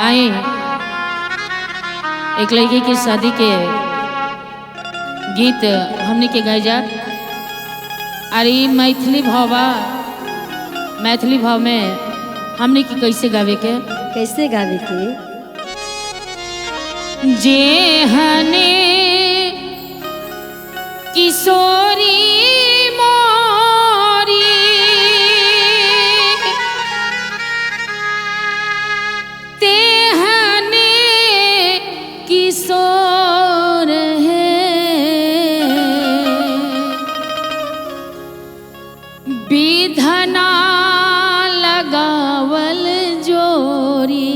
आई एक लड़की की शादी के गीत हमने के गाय जा। अरे मैथिली भावा, मैथिली भाव में हमने की कैसे गावे के? कैसे गावे के? जे हने किशोरी किशोर है विधना लगावल जोरी,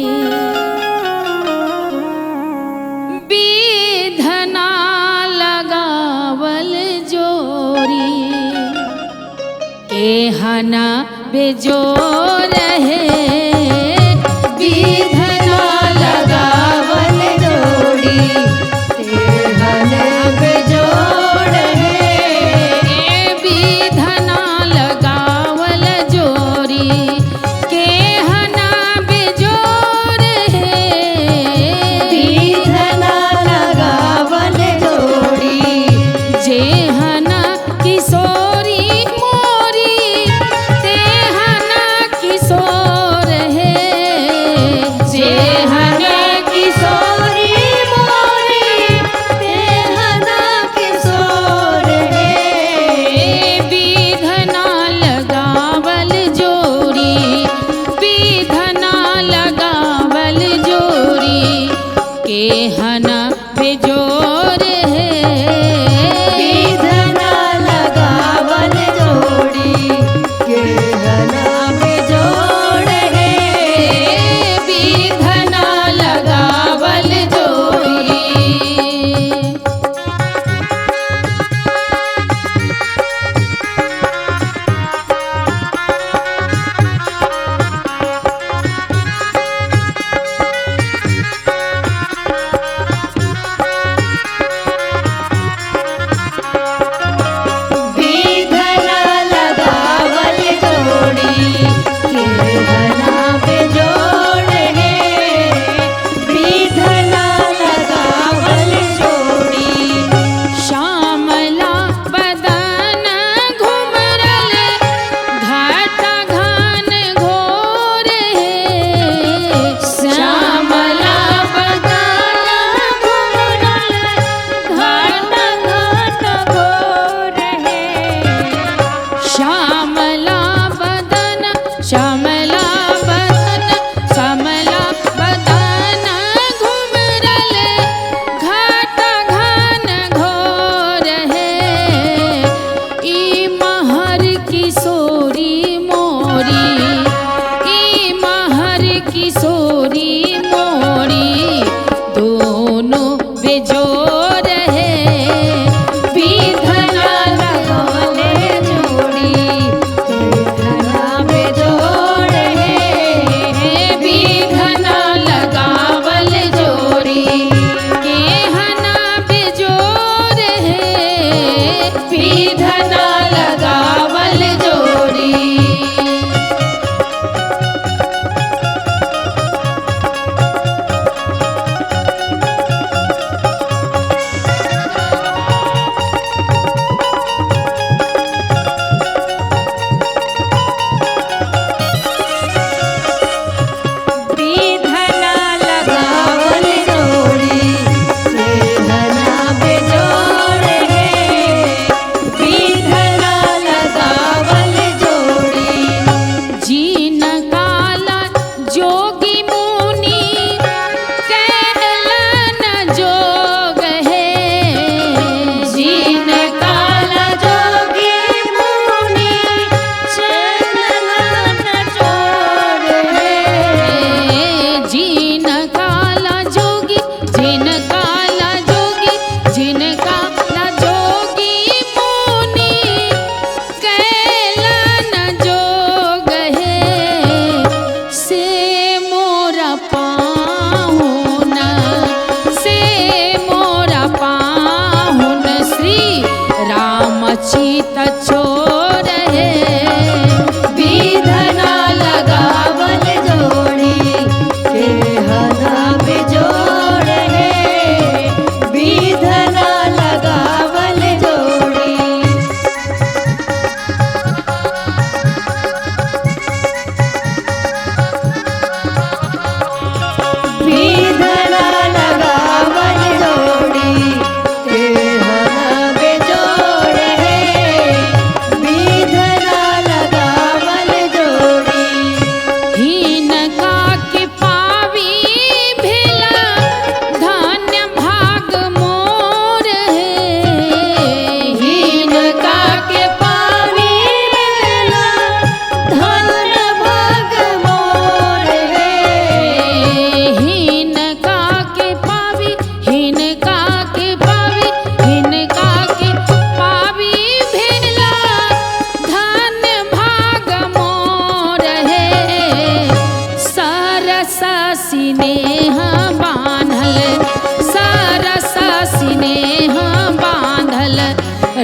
विधना लगावल जोरी केहना बेजोर है विधना लगावल जोड़ी केहना बेजोड़ है विधना लगावल जोड़ी केहना बेजोड़ है विधना लगावल जोड़ी जेहना किशोरी मोरी तेहना किशोर है जेहना किशोरी मोरी तेहना किशोर है विधना लगावल जोड़ी विधना लगावल जोड़ी केहना बेजोर है विधना लगावल जोड़ी केहना बेजोड़ है विधना लगावल जोड़ी। विधना लगावल जोड़ी केहना बेजोड़ है विधना लगावल जोड़ी श्यामला बदन घुमरल घाटा घान घोर है श्यामला बदन घुमरल घाटा घाट घोर है श्यामला बदन श्यामला बदन श्यामला बदन घुमरल घाटा घान घोर है ई महर किशोरी मोरी ई महर किशोरी मोरी दोनों बेजोर है विधना लगावल जोड़ी केहना बेजोड़ है विधना लगावल जोड़ी केहना बेजोर है विधना लगावल जोड़ी।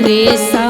रेशम